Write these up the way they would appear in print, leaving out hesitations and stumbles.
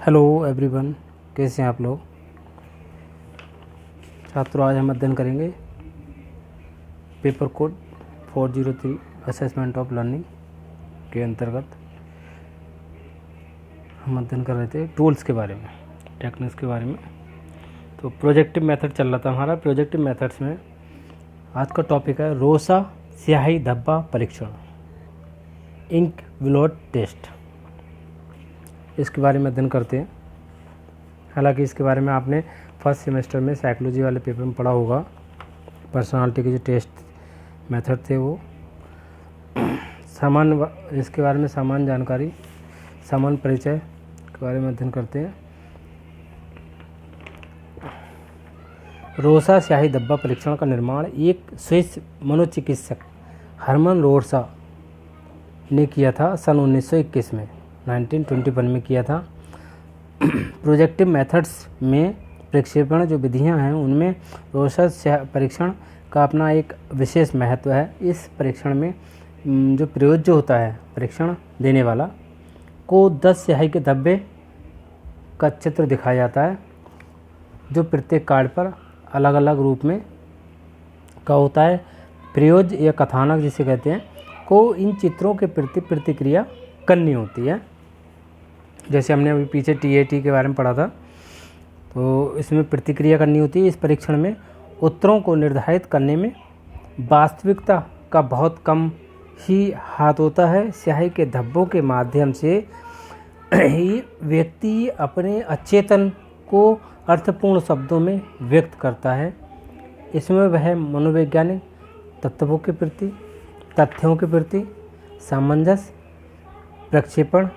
Hello everyone, कैसे हैं आप लोग छात्रों। आज हम अध्ययन करेंगे paper code 403 assessment of learning के अंतर्गत हम अध्ययन कर रहे थे टूल्स के बारे में, टेक्निक्स के बारे में। तो प्रोजेक्टिव मेथड चल रहा था हमारा। प्रोजेक्टिव मेथड्स में आज का टॉपिक है रोसा स्याही धब्बा परीक्षण, इंक ब्लॉट टेस्ट। इसके बारे में अध्ययन करते हैं। हालांकि इसके बारे में आपने फर्स्ट सेमेस्टर में साइकोलॉजी वाले पेपर में पढ़ा होगा। पर्सनालिटी के जो टेस्ट मेथड थे वो सामान्य, इसके बारे में सामान्य जानकारी, सामान्य परिचय के बारे में अध्ययन करते हैं। रोसा स्याही धब्बा परीक्षण का निर्माण एक स्विस मनोचिकित्सक हरमन रोसा ने किया था सन 1921 में, 1921 में किया था। प्रोजेक्टिव मेथड्स में प्रक्षेपण जो विधियां हैं उनमें रोसा परीक्षण का अपना एक विशेष महत्व है। इस परीक्षण में जो प्रयोज्य होता है, परीक्षण देने वाला को 10 स्याही के धब्बे का चित्र दिखाया जाता है, जो प्रत्येक कार्ड पर अलग अलग रूप में का होता है। प्रयोज्य या कथानक जिसे कहते हैं को इन चित्रों के प्रति प्रतिक्रिया करनी होती है। जैसे हमने अभी पीछे TAT के बारे में पढ़ा था, तो इसमें प्रतिक्रिया करनी होती है। इस परीक्षण में उत्तरों को निर्धारित करने में वास्तविकता का बहुत कम ही हाथ होता है। स्याही के धब्बों के माध्यम से ही व्यक्ति अपने अचेतन को अर्थपूर्ण शब्दों में व्यक्त करता है। इसमें वह मनोवैज्ञानिक तत्वों के प्रति, तथ्यों के प्रति सामंजस्य, प्रक्षेपण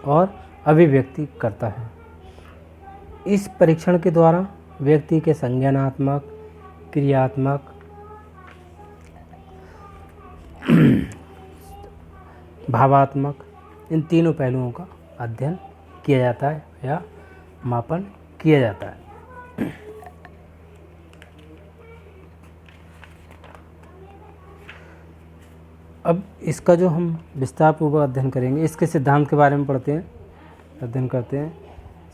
और अभिव्यक्ति करता है। इस परीक्षण के द्वारा व्यक्ति के संज्ञानात्मक, क्रियात्मक, भावात्मक, इन तीनों पहलुओं का अध्ययन किया जाता है या मापन किया जाता है। अब इसका जो हम विस्तार पूर्वक अध्ययन करेंगे, इसके सिद्धांत के बारे में पढ़ते हैं, अध्ययन करते हैं।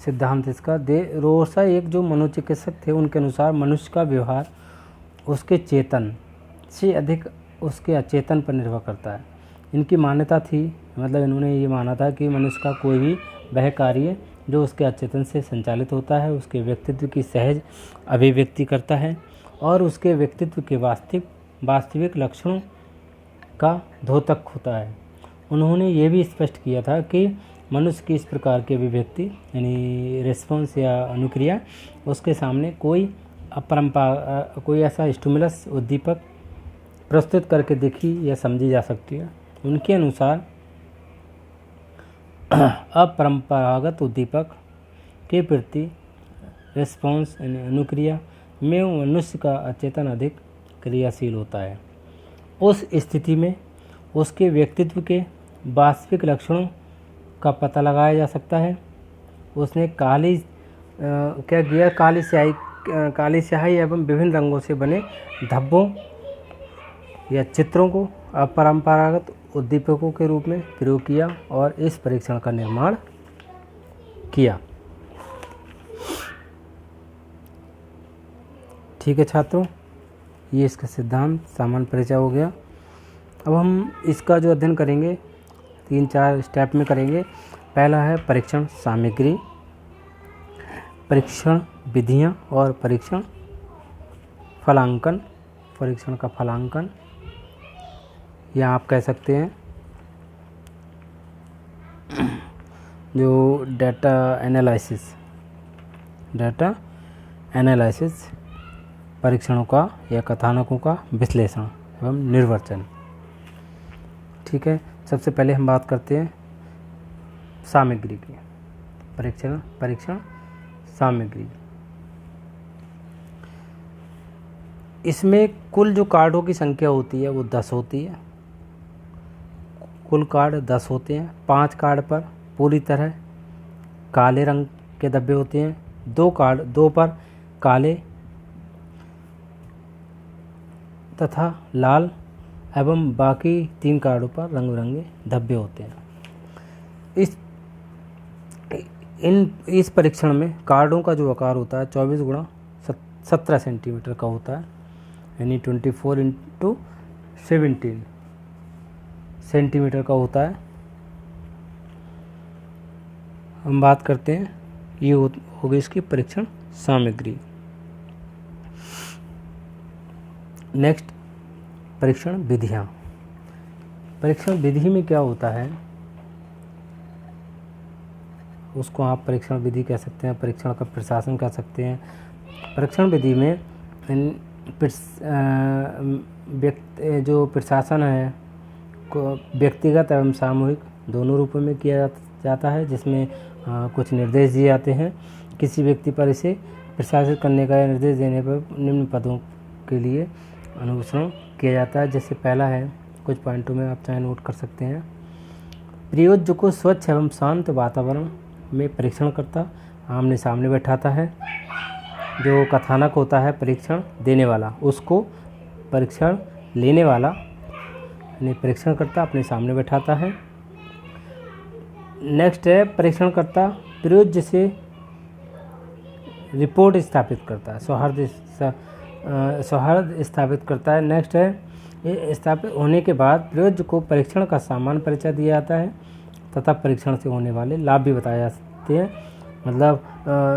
सिद्धांत इसका रोसा एक जो मनोचिकित्सक थे, उनके अनुसार मनुष्य का व्यवहार उसके चेतन से अधिक उसके अचेतन पर निर्भर करता है। इनकी मान्यता थी, मतलब इन्होंने ये माना था कि मनुष्य का कोई भी वह कार्य जो उसके अचेतन से संचालित होता है, उसके व्यक्तित्व की सहज अभिव्यक्ति करता है और उसके व्यक्तित्व के वास्तविक लक्षणों का द्योतक होता है। उन्होंने ये भी स्पष्ट किया था कि मनुष्य की इस प्रकार की अभिव्यक्ति यानी रिस्पॉन्स या अनुक्रिया उसके सामने कोई कोई ऐसा स्टिमुलस, उद्दीपक प्रस्तुत करके देखी या समझी जा सकती है। उनके अनुसार अपरंपरागत उद्दीपक के प्रति रिस्पॉन्स यानी अनुक्रिया में मनुष्य का अचेतन अधिक क्रियाशील होता है। उस स्थिति में उसके व्यक्तित्व के वास्तविक लक्षणों का पता लगाया जा सकता है। उसने क्या किया, काली स्याही एवं विभिन्न रंगों से बने धब्बों या चित्रों को अपरंपरागत उद्दीपकों के रूप में प्रयोग किया और इस परीक्षण का निर्माण किया। ठीक है छात्रों, ये इसका सिद्धांत सामान्य परिचय हो गया। अब हम इसका जो अध्ययन करेंगे 3-4 स्टेप में करेंगे। पहला है परीक्षण सामग्री, परीक्षण विधियां और परीक्षण फलांकन। परीक्षण का फलांकन या आप कह सकते हैं जो डाटा एनालिसिस, परीक्षणों का या कथानकों का विश्लेषण एवं निर्वचन। ठीक है, सबसे पहले हम बात करते हैं सामग्री की। परीक्षण सामग्री, इसमें कुल जो कार्डों की संख्या होती है वो 10 होती है। कुल कार्ड 10 होते हैं। 5 कार्ड पर पूरी तरह काले रंग के धब्बे होते हैं। 2 पर काले तथा लाल एवं बाकी 3 कार्डों पर रंग बिरंगे धब्बे होते हैं। इस परीक्षण में कार्डों का जो आकार होता है 24 गुणा 17 सेंटीमीटर का होता है, यानी 24x17 सेंटीमीटर का होता है। हम बात करते हैं, ये हो गई इसकी परीक्षण सामग्री। नेक्स्ट, परीक्षण विधियाँ। परीक्षण विधि में क्या होता है, उसको आप परीक्षण विधि कह सकते हैं, परीक्षण का प्रशासन कह सकते हैं। परीक्षण विधि में जो प्रशासन है को व्यक्तिगत एवं सामूहिक दोनों रूपों में किया जाता है, जिसमें कुछ निर्देश दिए जाते हैं। किसी व्यक्ति पर इसे प्रशासित करने का निर्देश देने पर निम्न पदों के लिए अनुसरण किया जाता है। जैसे पहला है, कुछ पॉइंटों में आप चाहे नोट कर सकते हैं। प्रयोज्य को स्वच्छ एवं शांत वातावरण में परीक्षण करता आमने सामने बैठाता है। जो कथानक होता है परीक्षण देने वाला, उसको परीक्षण लेने वाला यानी परीक्षण करता अपने सामने बैठाता है। नेक्स्ट है, परीक्षण करता प्रयोज्य से रिपोर्ट स्थापित करता है, सौहार्द स्थापित करता है। नेक्स्ट है, ये स्थापित होने के बाद प्रयोज्य को परीक्षण का सामान्य परिचय दिया जाता है तथा परीक्षण से होने वाले लाभ भी बताए जाते हैं। मतलब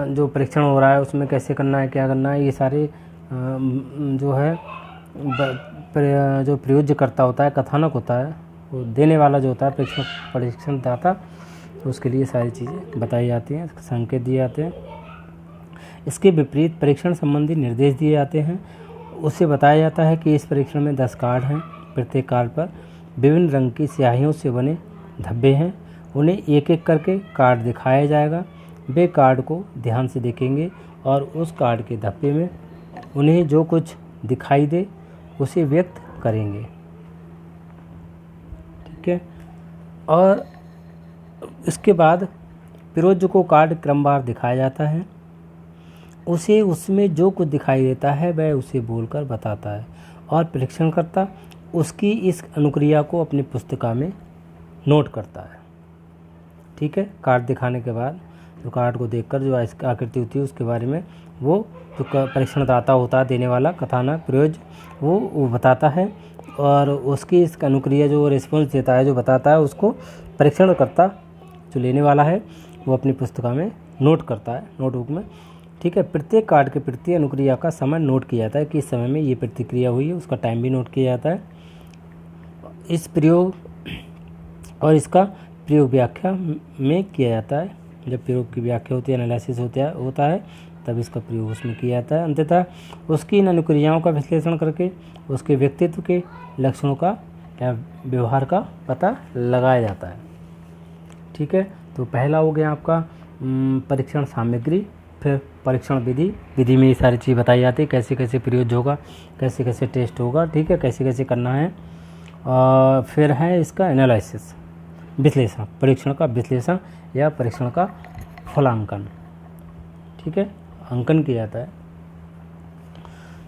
जो परीक्षण हो रहा है उसमें कैसे करना है, क्या करना है, ये सारे जो है जो प्रयोज्य करता होता है, कथानक होता है, वो देने वाला जो होता है परीक्षण दाता, तो उसके लिए सारी चीज़ें बताई जाती हैं, संकेत दिए जाते हैं। इसके विपरीत परीक्षण संबंधी निर्देश दिए जाते हैं। उससे बताया जाता है कि इस परीक्षण में 10 कार्ड हैं। प्रत्येक कार्ड पर विभिन्न रंग की स्याहियों से बने धब्बे हैं। उन्हें एक एक करके कार्ड दिखाया जाएगा। वे कार्ड को ध्यान से देखेंगे और उस कार्ड के धब्बे में उन्हें जो कुछ दिखाई दे उसे व्यक्त करेंगे। ठीक है। और इसके बाद प्रयोज्य को कार्ड क्रमवार दिखाया जाता है। उसे उसमें जो कुछ दिखाई देता है वह उसे बोलकर बताता है और परीक्षणकर्ता उसकी इस अनुक्रिया को अपनी पुस्तिका में नोट करता है। ठीक है। कार्ड दिखाने के बाद जो कार्ड को देखकर जो आकृति होती है उसके बारे में वो जो परीक्षणदाता होता है, देने वाला कथानक प्रयोज्य, वो बताता है और उसकी इस अनुक्रिया जो रिस्पॉन्स देता है, जो बताता है, उसको परीक्षणकर्ता जो लेने वाला है वो अपनी पुस्तिका में नोट करता है, नोटबुक में। ठीक है। प्रत्येक कार्ड के प्रति अनुक्रिया का समय नोट किया जाता है कि इस समय में ये प्रतिक्रिया हुई है, उसका टाइम भी नोट किया जाता है। इस प्रयोग और इसका प्रयोग व्याख्या में किया जाता है। जब प्रयोग की व्याख्या होती है, एनालिसिस होता है तब इसका प्रयोग उसमें किया जाता है। अंततः उसकी इन अनुक्रियाओं का विश्लेषण करके उसके व्यक्तित्व के लक्षणों का या व्यवहार का पता लगाया जाता है। ठीक है। तो पहला हो गया आपका परीक्षण सामग्री, फिर परीक्षण विधि। विधि में ये सारी चीज़ बताई जाती है, कैसे कैसे प्रयोज्य होगा, कैसे कैसे टेस्ट होगा, ठीक है, कैसे कैसे करना है। और फिर है इसका एनालिसिस, विश्लेषण, परीक्षण का विश्लेषण या परीक्षण का फलांकन। ठीक है, अंकन किया जाता है।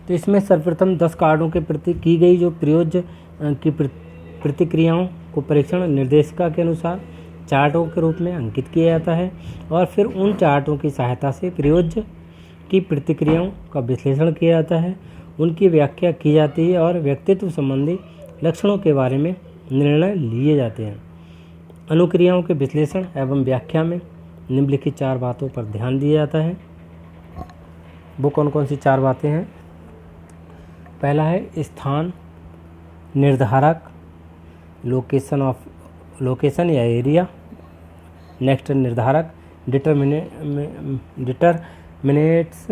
तो इसमें सर्वप्रथम 10 कार्डों के प्रति की गई जो प्रयोज्य की प्रतिक्रियाओं को परीक्षण निर्देशिका के अनुसार चार्टों के रूप में अंकित किया जाता है और फिर उन चार्टों की सहायता से प्रयोज्य की प्रतिक्रियाओं का विश्लेषण किया जाता है, उनकी व्याख्या की जाती है और व्यक्तित्व संबंधी लक्षणों के बारे में निर्णय लिए जाते हैं। अनुक्रियाओं के विश्लेषण एवं व्याख्या में निम्नलिखित 4 बातों पर ध्यान दिया जाता है। वो कौन कौन सी 4 बातें हैं? पहला है स्थान निर्धारक, लोकेशन या एरिया। नेक्स्ट निर्धारक डिटरमिनेट्स।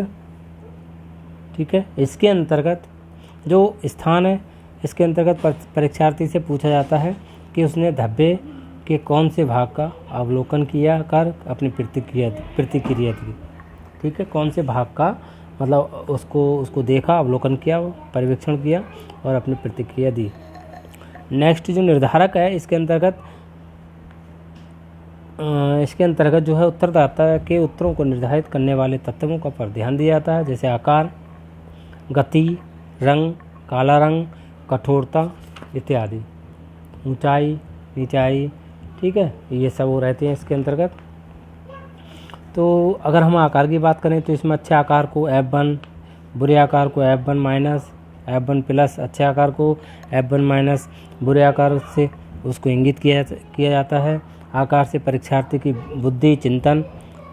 ठीक है। इसके अंतर्गत जो स्थान है, इसके अंतर्गत परीक्षार्थी से पूछा जाता है कि उसने धब्बे के कौन से भाग का अवलोकन किया कर अपनी प्रतिक्रिया दी। ठीक है, कौन से भाग का, मतलब उसको देखा, अवलोकन किया, पर्यवेक्षण किया और अपनी प्रतिक्रिया दी। नेक्स्ट जो निर्धारक है, इसके अंतर्गत जो है उत्तरदाता के उत्तरों को निर्धारित करने वाले तत्वों का पर ध्यान दिया जाता है, जैसे आकार, गति, रंग, काला रंग, कठोरता इत्यादि, ऊंचाई, नीचाई। ठीक है, ये सब वो रहते हैं इसके अंतर्गत। तो अगर हम आकार की बात करें तो इसमें अच्छे आकार को F1, बुरे आकार को F1 माइनस, F1 प्लस, अच्छे आकार को F1 माइनस, बुरे आकार से उसको इंगित किया जाता है। आकार से परीक्षार्थी की बुद्धि, चिंतन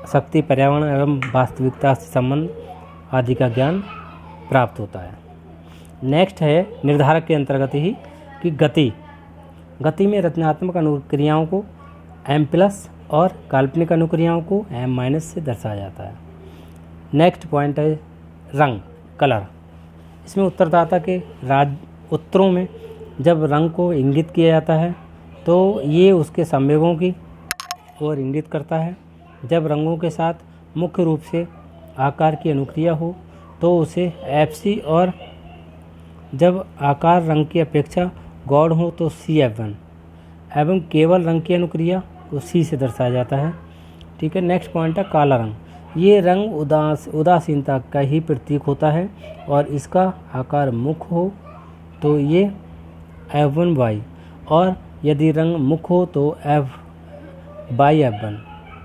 शक्ति, पर्यावरण एवं वास्तविकता से संबंध आदि का ज्ञान प्राप्त होता है। नेक्स्ट है निर्धारक के अंतर्गत ही कि गति में रचनात्मक अनुक्रियाओं को M प्लस और काल्पनिक अनुक्रियाओं को M माइनस से दर्शाया जाता है। नेक्स्ट पॉइंट है रंग, कलर। इसमें उत्तरदाता के उत्तरों में जब रंग को इंगित किया जाता है तो ये उसके संवेगों की ओर इंगित करता है। जब रंगों के साथ मुख्य रूप से आकार की अनुक्रिया हो तो उसे FC, और जब आकार रंग की अपेक्षा गौण हो तो CF1, एवं केवल रंग की अनुक्रिया को C से दर्शाया जाता है। ठीक है। नेक्स्ट पॉइंट है काला रंग। ये रंग उदासीनता का ही प्रतीक होता है और इसका आकार मुख हो तो ये F1Y, और यदि रंग मुख हो तो F/F1।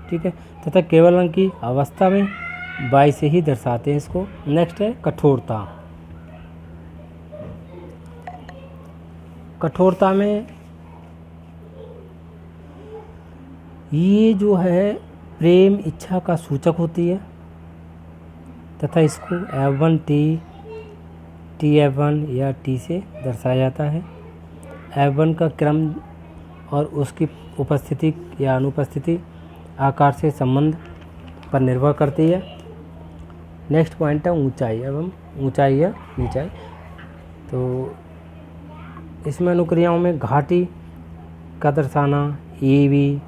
ठीक है। तथा केवल रंग की अवस्था में Y से ही दर्शाते हैं इसको। नेक्स्ट है कठोरता। कठोरता में ये जो है प्रेम इच्छा का सूचक होती है तथा इसको F1T, TF1 या T से दर्शाया जाता है। F1 का क्रम और उसकी उपस्थिति या अनुपस्थिति आकार से संबंध पर निर्भर करती है। नेक्स्ट पॉइंट है ऊंचाई एवं ऊंचाई या नीचाई। तो इसमें अनुक्रियाओं में घाटी का दर्शाना EV,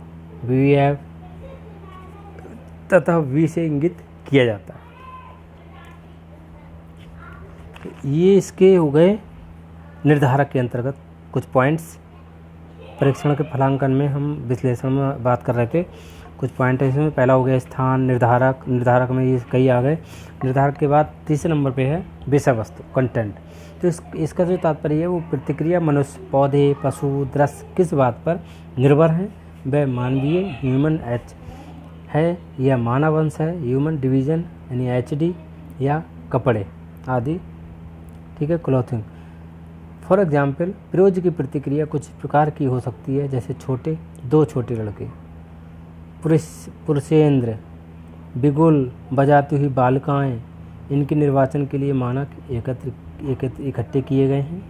VF तथा V से इंगित किया जाता है। ये इसके हो गए निर्धारक के अंतर्गत कुछ पॉइंट्स। परीक्षण के फलांकन में हम विश्लेषण में बात कर रहे थे। कुछ पॉइंट है इसमें। पहला हो गया स्थान, निर्धारक में ये कई आ गए। निर्धारक के बाद तीसरे नंबर पे है विषय वस्तु, कंटेंट। तो इसका जो तात्पर्य है वो प्रतिक्रिया मनुष्य, पौधे, पशु, दृश्य किस बात पर निर्भर हैं, वह मानवीय ह्यूमन है या मानव अंश है, ह्यूमन डिवीजन यानी HD, या कपड़े आदि। ठीक है। क्लॉथिंग। फॉर एग्जाम्पल फिरोज की प्रतिक्रिया कुछ प्रकार की हो सकती है, जैसे दो छोटे लड़के, पुरुषेंद्र, बिगुल बजाती हुई बालिकाएं। इनके निर्वाचन के लिए मानक इकट्ठे किए गए हैं।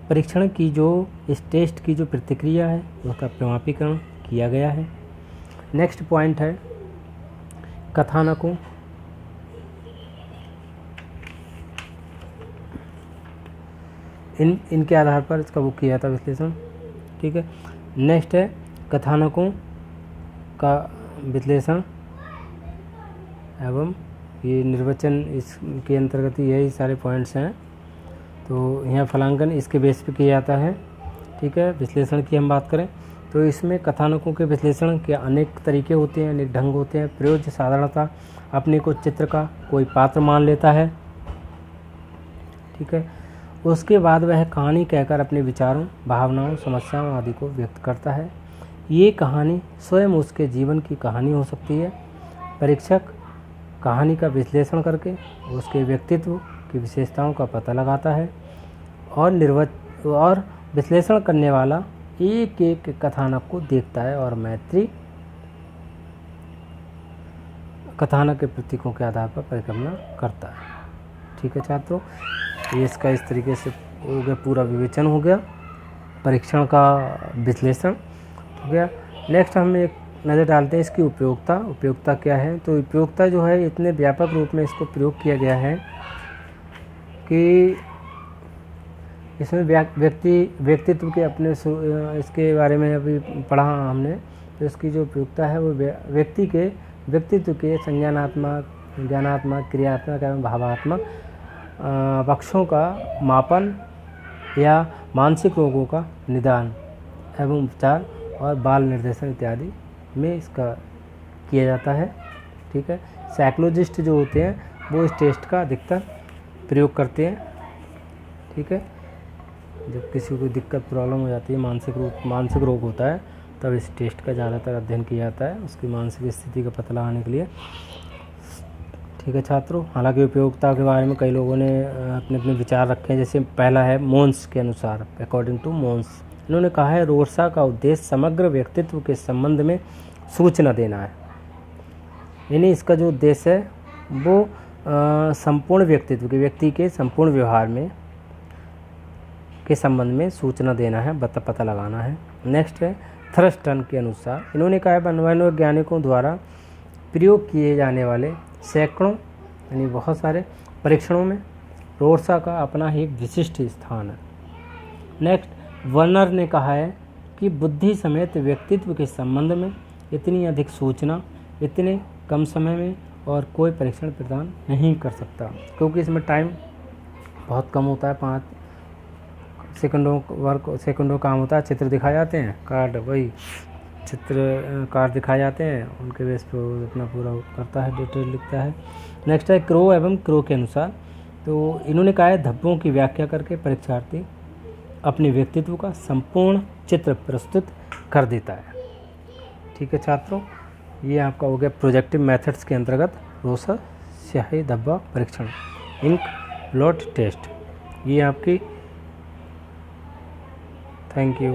परीक्षण की इस टेस्ट की जो प्रतिक्रिया है उसका प्रमाणीकरण किया गया है। नेक्स्ट पॉइंट है कथानकों। इनके आधार पर इसका वो किया था विश्लेषण। ठीक है। नेक्स्ट है कथानकों का विश्लेषण एवं ये निर्वचन, इसके अंतर्गत यही सारे पॉइंट्स हैं। तो यहाँ फलांकन इसके बेस पे किया जाता है। ठीक है। विश्लेषण की हम बात करें तो इसमें कथानकों के विश्लेषण के अनेक तरीके होते हैं, अनेक ढंग होते हैं। प्रयोज्य साधारणतः अपने को चित्र का कोई पात्र मान लेता है। ठीक है। उसके बाद वह कहानी कहकर अपने विचारों, भावनाओं, समस्याओं आदि को व्यक्त करता है। ये कहानी स्वयं उसके जीवन की कहानी हो सकती है। परीक्षक कहानी का विश्लेषण करके उसके व्यक्तित्व की विशेषताओं का पता लगाता है और विश्लेषण करने वाला एक एक कथानक को देखता है और मैत्री कथानक के प्रतीकों के आधार पर परिकल्पना करता है। ठीक है छात्रों, ये इसका इस तरीके से हो गया, पूरा विवेचन हो गया, परीक्षण का विश्लेषण हो गया। नेक्स्ट हम एक नज़र डालते हैं इसकी उपयोगिता क्या है। तो उपयोगिता जो है इतने व्यापक रूप में इसको प्रयोग किया गया है कि इसमें व्यक्तित्व के अपने इसके बारे में अभी पढ़ा हमने। तो इसकी जो उपयोगिता है वो व्यक्तित्व के संज्ञानात्मक, ज्ञानात्मक, क्रियात्मक एवं भावात्मक पक्षों का मापन या मानसिक रोगों का निदान एवं उपचार और बाल निर्देशन इत्यादि में इसका किया जाता है। ठीक है। साइकोलॉजिस्ट जो होते हैं वो इस टेस्ट का अधिकतर प्रयोग करते हैं। ठीक है। जब किसी को दिक्कत प्रॉब्लम हो जाती है, मानसिक रोग होता है तब इस टेस्ट का ज़्यादातर अध्ययन किया जाता है उसकी मानसिक स्थिति का पता लगाने के लिए। ठीक है छात्रों, हालांकि उपयोगिता के बारे में कई लोगों ने अपने अपने विचार रखे हैं। जैसे पहला है मोन्स के अनुसार, अकॉर्डिंग टू मोन्स, इन्होंने कहा है रोर्सा का उद्देश्य समग्र व्यक्तित्व के संबंध में सूचना देना है। यानी इसका जो उद्देश्य है वो संपूर्ण व्यक्तित्व के व्यक्ति के संपूर्ण व्यवहार में के संबंध में सूचना देना है, पता लगाना है। नेक्स्ट है थर्स्टन के अनुसार, इन्होंने कहा है मनोवैज्ञानिकों द्वारा प्रयोग किए जाने वाले सैकड़ों यानी बहुत सारे परीक्षणों में रोर्सा का अपना ही एक विशिष्ट स्थान है। नेक्स्ट वर्नर ने कहा है कि बुद्धि समेत व्यक्तित्व के संबंध में इतनी अधिक सूचना इतने कम समय में और कोई परीक्षण प्रदान नहीं कर सकता, क्योंकि इसमें टाइम बहुत कम होता है, 5 सेकंडों काम होता है। चित्र दिखाए जाते हैं, कार्ड वही चित्र कार्ड दिखाए जाते हैं, उनके बेस पर अपना पूरा करता है, डिटेल लिखता है। नेक्स्ट है क्रो एवं क्रो के अनुसार, तो इन्होंने कहा है धब्बों की व्याख्या करके परीक्षार्थी अपने व्यक्तित्व का संपूर्ण चित्र प्रस्तुत कर देता है। ठीक है छात्रों, ये आपका हो गया प्रोजेक्टिव मेथड्स के अंतर्गत रोर्सा स्याही धब्बा परीक्षण, इंक ब्लॉट टेस्ट, ये आपकी। Thank you.